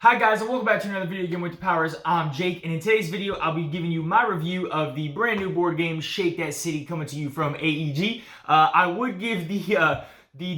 Hi guys, and welcome back to another video again with the Powers. I'm Jake, and in today's video, I'll be giving you my review of the brand new board game Shake That City coming to you from AEG. I would give the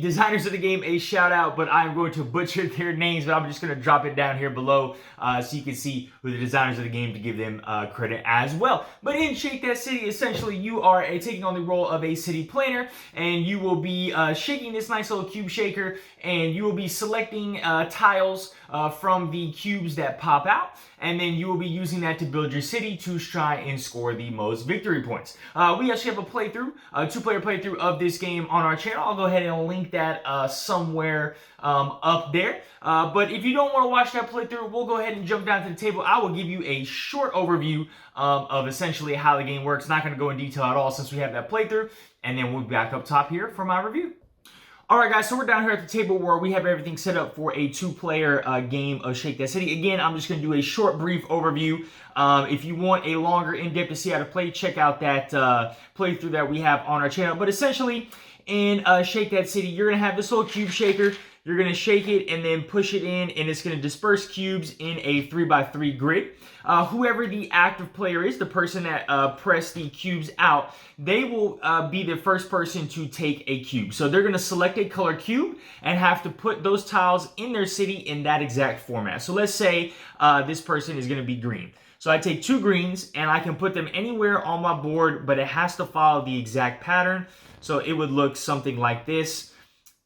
designers of the game a shout out, but I'm going to butcher their names, but I'm just going to drop it down here below so you can see who the designers of the game to give them credit as well. But in Shake That City, essentially you are taking on the role of a city planner, and you will be shaking this nice little cube shaker, and you will be selecting tiles from the cubes that pop out, and then you will be using that to build your city to try and score the most victory points. We actually have a playthrough, a two-player playthrough of this game on our channel. I'll go ahead and link that somewhere up there. But if you don't want to watch that playthrough, we'll go ahead and jump down to the table. I will give you a short overview of essentially how the game works. Not going to go in detail at all since we have that playthrough, and then we'll be back up top here for my review. Alright guys, so we're down here at the table where we have everything set up for a two-player game of Shake That City. Again, I'm just going to do a short, brief overview. If you want a longer in-depth to see how to play, check out that playthrough that we have on our channel. But essentially, in Shake That City, you're going to have this little cube shaker. You're going to shake it and then push it in, and it's going to disperse cubes in a 3x3 grid. Whoever the active player is, the person that pressed the cubes out, they will be the first person to take a cube. So they're going to select a color cube and have to put those tiles in their city in that exact format. So let's say this person is going to be green. So I take two greens and I can put them anywhere on my board, but it has to follow the exact pattern. So it would look something like this.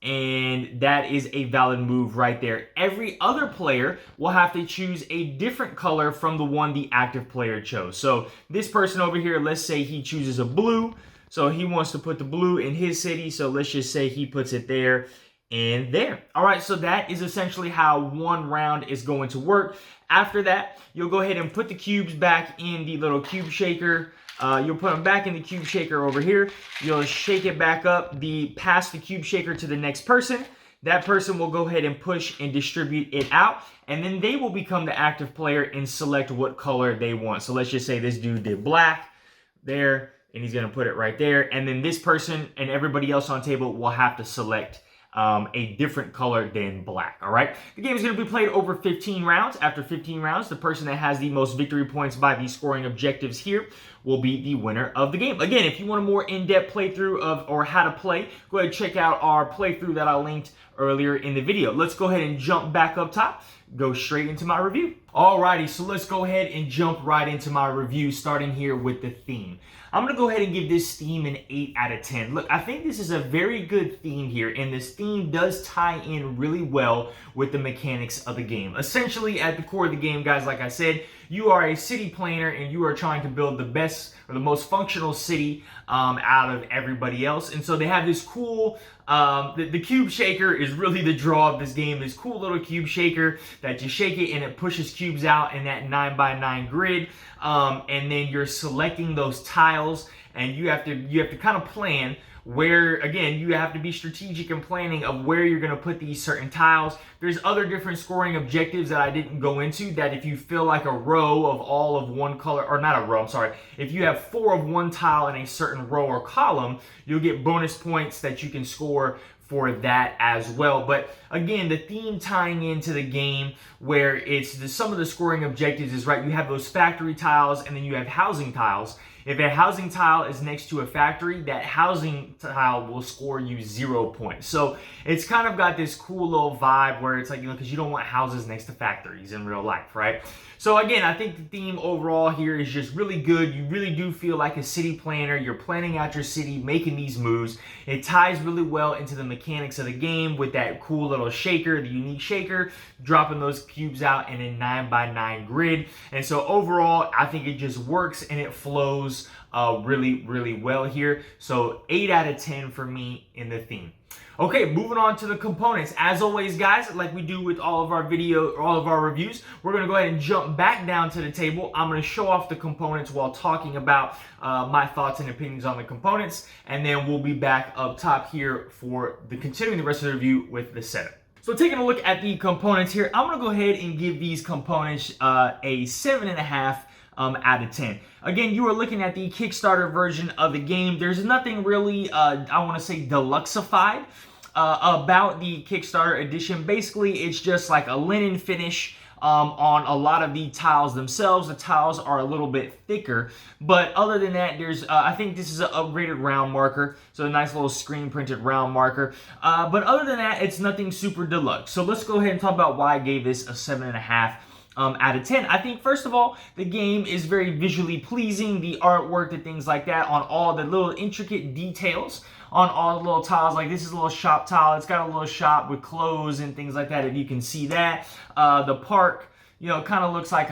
And that is a valid move right there. Every other player will have to choose a different color from the one the active player chose. So this person over here, let's say he chooses a blue. So he wants to put the blue in his city. So let's just say he puts it there and there. All right, so that is essentially how one round is going to work. After that, you'll go ahead and put the cubes back in the little cube shaker. You'll put them back in the cube shaker over here. You'll shake it back up, pass the cube shaker to the next person. That person will go ahead and push and distribute it out, and then they will become the active player and select what color they want. So let's just say this dude did black there, and he's going to put it right there. And then this person and everybody else on table will have to select a different color than black. All right, the game is going to be played over 15 rounds. After 15 rounds, the person that has the most victory points by the scoring objectives here will be the winner of the game. Again, if you want a more in-depth playthrough of or how to play, go ahead and check out our playthrough that I linked earlier in the video. Let's go ahead and jump back up top, go straight into my review. Alrighty, so let's go ahead and jump right into my review, starting here with the theme. I'm going to go ahead and give this theme an 8 out of 10. Look, I think this is a very good theme here, and this theme does tie in really well with the mechanics of the game. Essentially, at the core of the game, guys, like I said, you are a city planner, and you are trying to build the best or the most functional city out of everybody else. And so they have this cool, the cube shaker is really the draw of this game, this cool little cube shaker that you shake it and it pushes cubes out in that 9x9 grid. And then you're selecting those tiles, and you have to kind of plan where, again, you have to be strategic in planning of where you're going to put these certain tiles. There's other different scoring objectives that I didn't go into, that if you fill like a row of all of one color, or not a row, I'm sorry, if you have 4 of one tile in a certain row or column, you'll get bonus points that you can score for that as well. But again, the theme tying into the game where it's some of the scoring objectives is, right, you have those factory tiles and then you have housing tiles. If a housing tile is next to a factory, that housing tile will score you 0 points. So it's kind of got this cool little vibe where it's like, because you don't want houses next to factories in real life, right? So again, I think the theme overall here is just really good. You really do feel like a city planner. You're planning out your city, making these moves. It ties really well into the mechanics of the game with that cool little shaker, the unique shaker, dropping those cubes out in a 9x9 grid. And so overall, I think it just works and it flows really, really well here. So 8 out of 10 for me in the theme. Okay, moving on to the components. As always, guys, like we do with all of our reviews, we're going to go ahead and jump back down to the table. I'm going to show off the components while talking about my thoughts and opinions on the components, and then we'll be back up top here for continuing the rest of the review with the setup. So taking a look at the components here, I'm going to go ahead and give these components a 7.5 out of 10. Again, you are looking at the Kickstarter version of the game. There's nothing really, I want to say, deluxeified about the Kickstarter edition. Basically, it's just like a linen finish on a lot of the tiles themselves. The tiles are a little bit thicker, but other than that, there's I think this is an upgraded round marker, so a nice little screen printed round marker. But other than that, it's nothing super deluxe. So let's go ahead and talk about why I gave this a 7.5 out of 10. I think, first of all, the game is very visually pleasing. The artwork and things like that on all the little intricate details on all the little tiles. Like this is a little shop tile. It's got a little shop with clothes and things like that, if you can see that. The park, you know, kind of looks like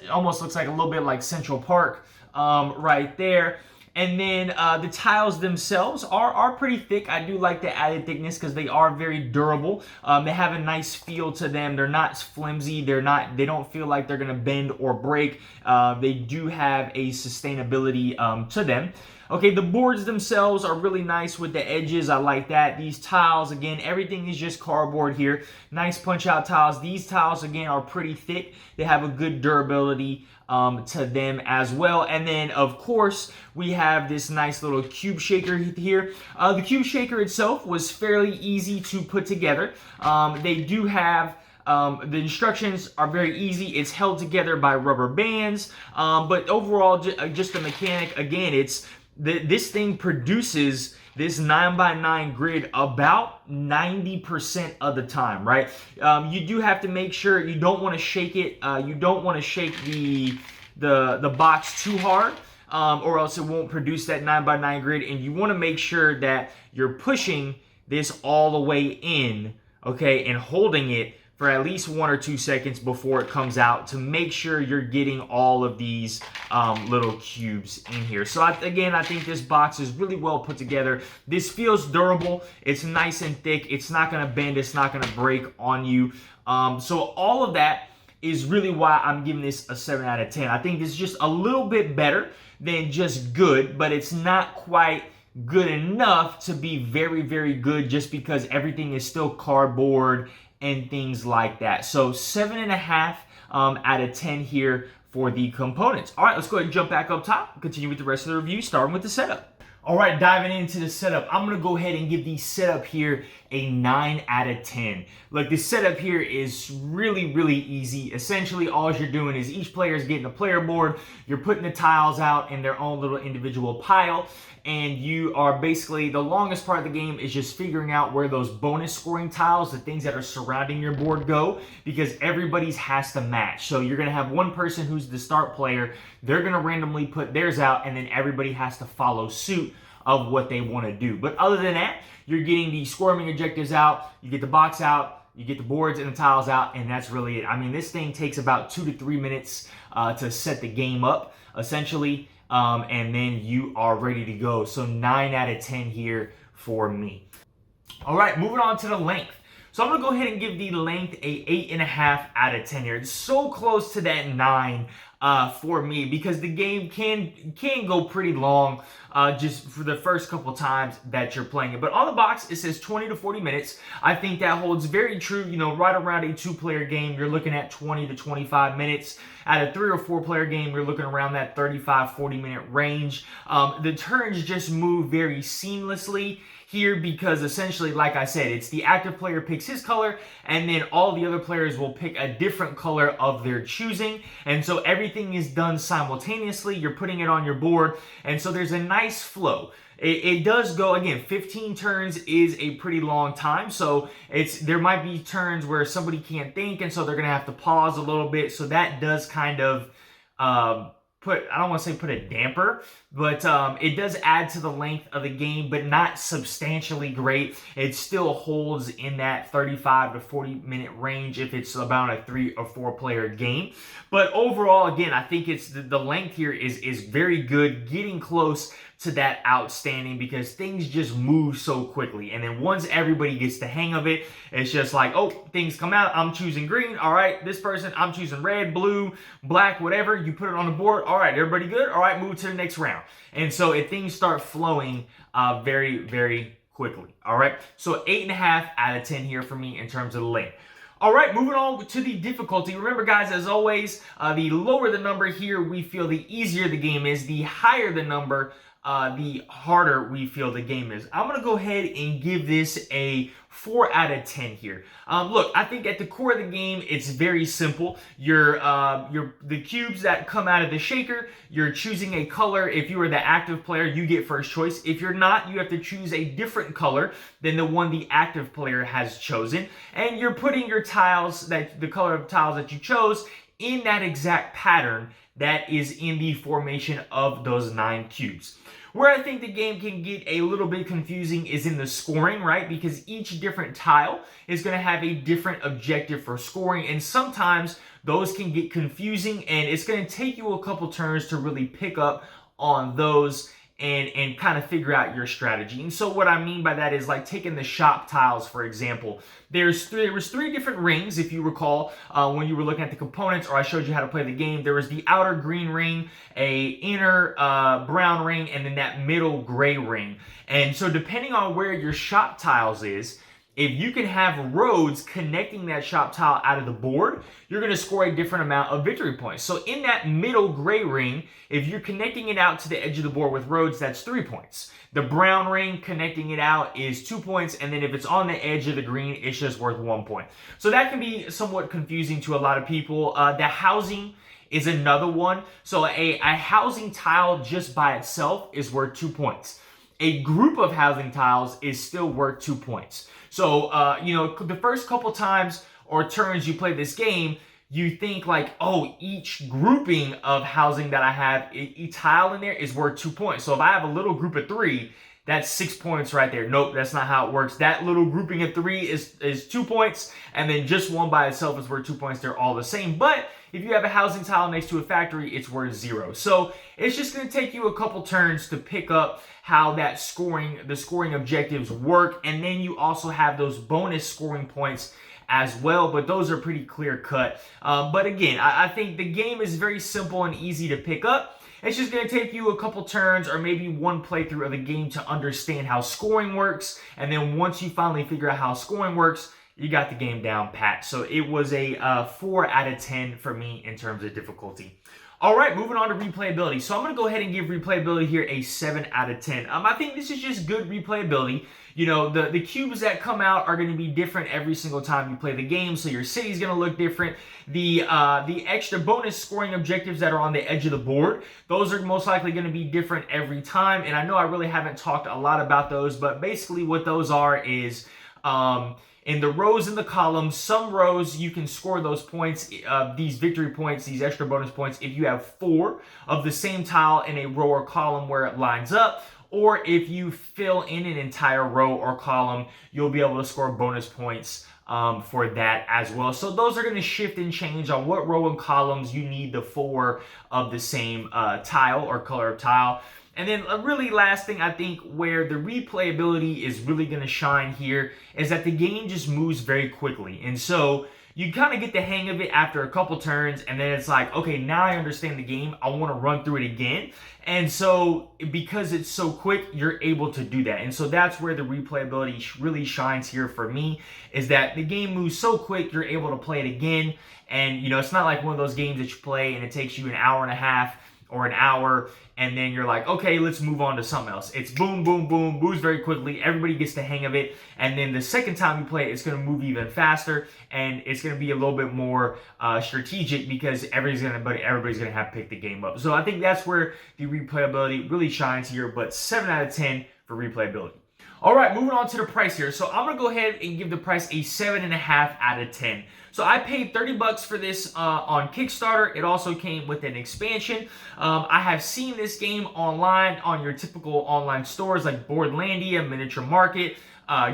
almost looks like a little bit like Central Park right there. And then the tiles themselves are pretty thick. I do like the added thickness because they are very durable. They have a nice feel to them. They're not flimsy. They don't feel like they're gonna bend or break. They do have a sustainability to them. Okay, the boards themselves are really nice with the edges. I like that. These tiles, again, everything is just cardboard here. Nice punch out tiles. These tiles, again, are pretty thick. They have a good durability to them as well. And then, of course, we have this nice little cube shaker here. The cube shaker itself was fairly easy to put together. They do have the instructions are very easy. It's held together by rubber bands. But overall, just the mechanic, again, this thing produces this 9x9 grid about 90% of the time, right? You do have to make sure you don't want to shake it. You don't want to shake the box too hard, or else it won't produce that 9x9 grid. And you want to make sure that you're pushing this all the way in, okay, and holding it for at least 1 or 2 seconds before it comes out to make sure you're getting all of these little cubes in here. So again, I think this box is really well put together. This feels durable. It's nice and thick. It's not going to bend. It's not going to break on you. So all of that is really why I'm giving this a 7 out of 10. I think this is just a little bit better than just good, but it's not quite good enough to be very, very good just because everything is still cardboard and things like that. So 7.5 out of 10 here for the components. All right, let's go ahead and jump back up top. Continue with the rest of the review, starting with the setup. All right, diving into the setup, I'm gonna go ahead and give the setup here a 9 out of 10. Look, the setup here is really, really easy. Essentially, all you're doing is each player is getting a player board. You're putting the tiles out in their own little individual pile, and you are basically, the longest part of the game is just figuring out where those bonus scoring tiles, the things that are surrounding your board, go, because everybody's has to match. So you're gonna have one person who's the start player, they're gonna randomly put theirs out, and then everybody has to follow suit of what they want to do. But other than that, you're getting the scoring objectives out, you get the box out, you get the boards and the tiles out, and that's really it. I mean, this thing takes about 2 to 3 minutes to set the game up, essentially, and then you are ready to go. So 9 out of 10 here for me. All right, moving on to the length. So I'm gonna go ahead and give the length a 8.5 out of 10 here. It's so close to that 9 for me because the game can go pretty long just for the first couple times that you're playing it. But on the box, it says 20 to 40 minutes. I think that holds very true. You know, right around a 2-player game, you're looking at 20 to 25 minutes. At a 3 or 4-player game, you're looking around that 35-40 minute range. The turns just move very seamlessly here because essentially, like I said, it's the active player picks his color and then all the other players will pick a different color of their choosing. And so everything is done simultaneously. You're putting it on your board. And so there's a nice flow. It does go, again, 15 turns is a pretty long time. So there might be turns where somebody can't think and so they're going to have to pause a little bit. So that does kind of I don't want to say put a damper, but it does add to the length of the game, but not substantially great. It still holds in that 35 to 40 minute range if it's about a 3 or 4 player game. But overall, again, I think it's the length here is very good, getting close to that outstanding because things just move so quickly. And then once everybody gets the hang of it, it's just like, oh, things come out. I'm choosing green. All right, this person, I'm choosing red, blue, black, whatever. You put it on the board. All right, everybody good? All right, move to the next round. And so things start flowing very, very quickly. All right, so 8.5 out of 10 here for me in terms of the length. All right, moving on to the difficulty. Remember, guys, as always, the lower the number here, we feel the easier the game is. The higher the number, the harder we feel the game is. I'm going to go ahead and give this a 4 out of 10 here. Look, I think at the core of the game, it's very simple. The cubes that come out of the shaker, you're choosing a color. If you are the active player, you get first choice. If you're not, you have to choose a different color than the one the active player has chosen. And you're putting your tiles, the color of tiles that you chose, in that exact pattern that is in the formation of those 9 cubes. Where I think the game can get a little bit confusing is in the scoring, right? Because each different tile is going to have a different objective for scoring, and sometimes those can get confusing, and it's going to take you a couple turns to really pick up on those and kind of figure out your strategy. And so what I mean by that is like taking the shop tiles, for example. There was 3 different rings, if you recall, when you were looking at the components, or I showed you how to play the game. There was the outer green ring, a inner brown ring, and then that middle gray ring. And so depending on where your shop tiles is, if you can have roads connecting that shop tile out of the board, you're going to score a different amount of victory points. So in that middle gray ring, if you're connecting it out to the edge of the board with roads, that's 3 points. The brown ring connecting it out is 2 points, and then if it's on the edge of the green, it's just worth 1 point. So that can be somewhat confusing to a lot of people. The housing is another one. So a housing tile just by itself is worth 2 points. A group of housing tiles is still worth 2 points. So, the first couple times or turns you play this game, you think like, oh, each grouping of housing that I have, each tile in there is worth 2 points. So if I have a little group of 3, that's 6 points right there. Nope, that's not how it works. That little grouping of 3 is 2 points, and then just one by itself is worth 2 points. They're all the same. But if you have a housing tile next to a factory, it's worth 0. So it's just going to take you a couple turns to pick up how the scoring objectives work. And then you also have those bonus scoring points as well, but those are pretty clear cut. But again, I think the game is very simple and easy to pick up. It's just going to take you a couple turns or maybe one playthrough of the game to understand how scoring works. And then once you finally figure out how scoring works, you got the game down pat. So it was a 4 out of 10 for me in terms of difficulty. All right, moving on to replayability. So I'm going to go ahead and give replayability here a 7 out of 10. I think this is just good replayability. You know, the cubes that come out are going to be different every single time you play the game, so your city's going to look different. The extra bonus scoring objectives that are on the edge of the board, those are most likely going to be different every time, and I know I really haven't talked a lot about those, but basically what those are is in the rows and the columns, some rows you can score those points, these victory points, these extra bonus points, if you have 4 of the same tile in a row or column where it lines up, or if you fill in an entire row or column, you'll be able to score bonus points for that as well. So those are going to shift and change on what row and columns you need the 4 of the same tile or color of tile. And then a really last thing I think where the replayability is really going to shine here is that the game just moves very quickly. And so you kind of get the hang of it after a couple turns, and then it's like, okay, now I understand the game. I want to run through it again. And so because it's so quick, you're able to do that. And so that's where the replayability really shines here for me, is that the game moves so quick, you're able to play it again. And, you know, it's not like one of those games that you play and it takes you an hour and a half or an hour, and then you're like, okay, let's move on to something else. It's boom, boom, boom, moves very quickly. Everybody gets the hang of it. And then the second time you play it, it's going to move even faster, and it's going to be a little bit more strategic because everybody's going to have to pick the game up. So I think that's where the replayability really shines here, but 7 out of 10 for replayability. All right, moving on to the price here. So I'm going to go ahead and give the price a 7.5 out of 10. So I paid $30 for this on Kickstarter. It also came with an expansion. I have seen this game online on your typical online stores like Boardlandia, Miniature Market,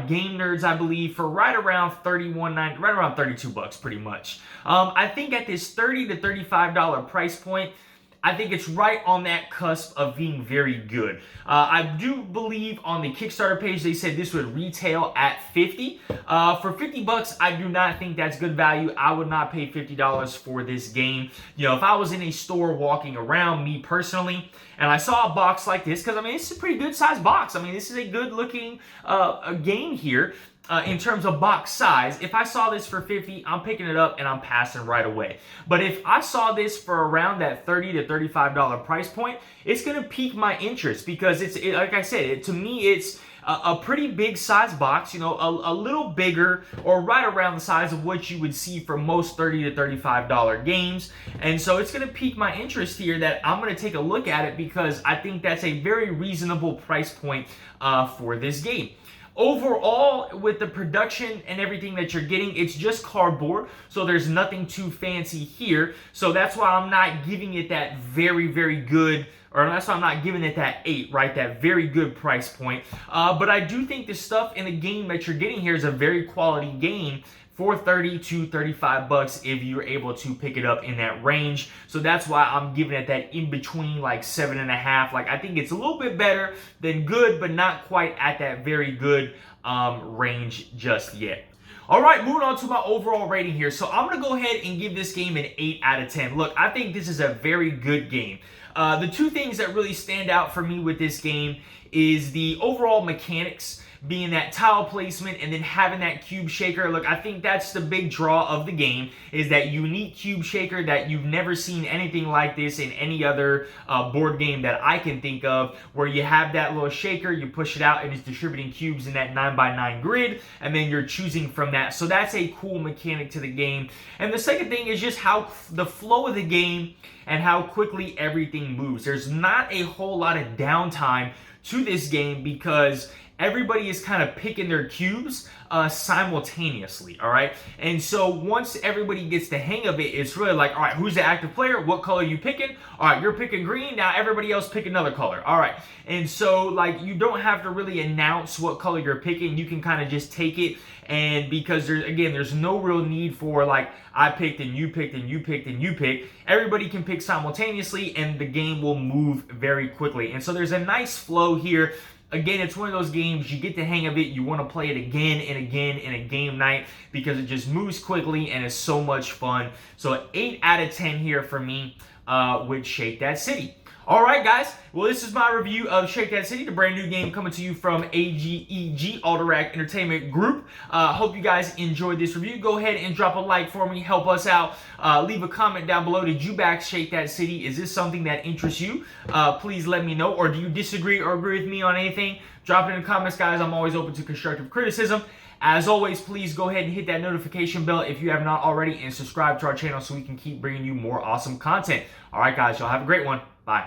Game Nerds, I believe, for right around $31.90, right around $32 pretty much. I think at this $30 to $35 price point, I think it's right on that cusp of being very good. I do believe on the Kickstarter page they said this would retail at $50. For $50, I do not think that's good value. I would not pay $50 for this game. You know, if I was in a store walking around, me personally, and I saw a box like this, because I mean, it's a pretty good sized box. I mean, this is a good looking game here. in terms of box size, if I saw this for 50, I'm picking it up and I'm passing right away. But if I saw this for around that $30 to $35 price point, it's going to pique my interest because like I said, to me, it's a pretty big size box, you know, a little bigger or right around the size of what you would see for most $30 to $35 games. And so it's going to pique my interest here that I'm going to take a look at it because I think that's a very reasonable price point for this game. Overall, with the production and everything that you're getting, it's just cardboard, so there's nothing too fancy here. So that's why I'm not giving it that very, very good, or that's why I'm not giving it that 8, right? That very good price point. But I do think the stuff in the game that you're getting here is a very quality game for 30 to 35 bucks if you're able to pick it up in that range. So that's why I'm giving it that in between, like 7.5. Like, I think it's a little bit better than good, but not quite at that very good range just yet. All right, moving on to my overall rating here. So I'm going to go ahead and give this game an 8 out of 10. Look, I think this is a very good game. The two things that really stand out for me with this game is the overall mechanics, being that tile placement and then having that cube shaker. Look, I think that's the big draw of the game, is that unique cube shaker that you've never seen anything like this in any other board game that I can think of, where you have that little shaker, you push it out and it's distributing cubes in that 9x9 grid, and then you're choosing from that. So that's a cool mechanic to the game. And the second thing is just how the flow of the game and how quickly everything moves. There's not a whole lot of downtime to this game because everybody is kind of picking their cubes simultaneously, all right? And so once everybody gets the hang of it, it's really like, all right, who's the active player? What color you picking? All right, you're picking green. Now everybody else pick another color. All right. And so, like, you don't have to really announce what color you're picking. You can kind of just take it. And because there's no real need for, like, I picked and you picked and you picked and you picked. Everybody can pick simultaneously and the game will move very quickly. And so there's a nice flow here. Again, it's one of those games, you get the hang of it, you want to play it again and again in a game night because it just moves quickly and is so much fun. So 8 out of 10 here for me with Shake That City. All right, guys. Well, this is my review of Shake That City, the brand new game coming to you from AGEG, Alderac Entertainment Group. Hope you guys enjoyed this review. Go ahead and drop a like for me. Help us out. Leave a comment down below. Did you back Shake That City? Is this something that interests you? Please let me know. Or do you disagree or agree with me on anything? Drop it in the comments, guys. I'm always open to constructive criticism. As always, please go ahead and hit that notification bell if you have not already, and subscribe to our channel so we can keep bringing you more awesome content. All right, guys. Y'all have a great one. Bye.